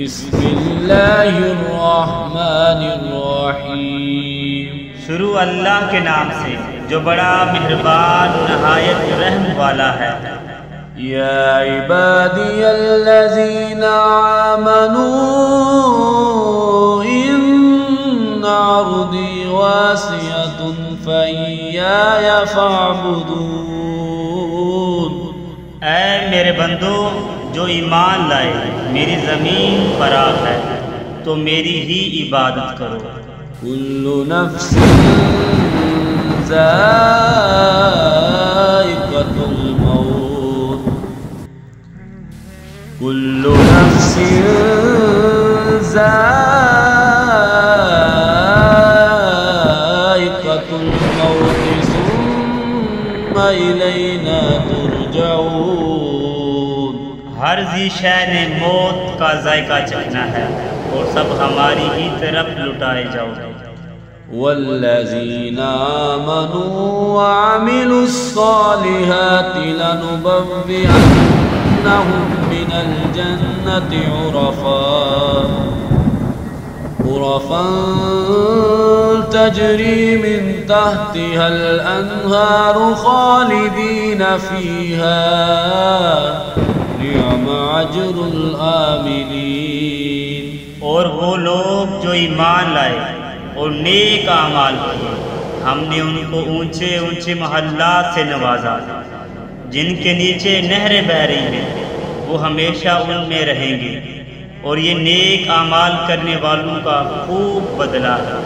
بسم اللہ الرحمن الرحیم۔ شروع اللہ کے نام سے جو بڑا مہربان نہایت رحم والا ہے۔ یا عبادی الذین آمنوا ان عرضی واسعۃ فإیایا فاعبدون۔ اے میرے بندو جو ایمان لائے میری زمین فراخ ہے تو میری ہی عبادت کرو۔ کل نفس ذائقۃ الموت، کل نفس ذائقۃ الموت ثم الینا ترجعون۔ ہر ذی شے نے موت کا ذائقہ چکھنا ہے اور سب ہماری ہی طرف لٹائے جاؤ گے۔ والذین آمنوا وعملوا الصالحات لنبوئنهم من الجنة غرفا تجری من تحتها الانہار خالدین فیہا نعم اجر العاملین۔ اور وہ لوگ جو ایمان لائے اور نیک اعمال کیے ہم نے ان کو اونچے اونچے محلات سے نوازا جن کے نیچے نہریں بہہ رہی ہیں، وہ ہمیشہ ان میں رہیں گے اور یہ نیک اعمال کرنے والوں کا خوب بدلہ ہے۔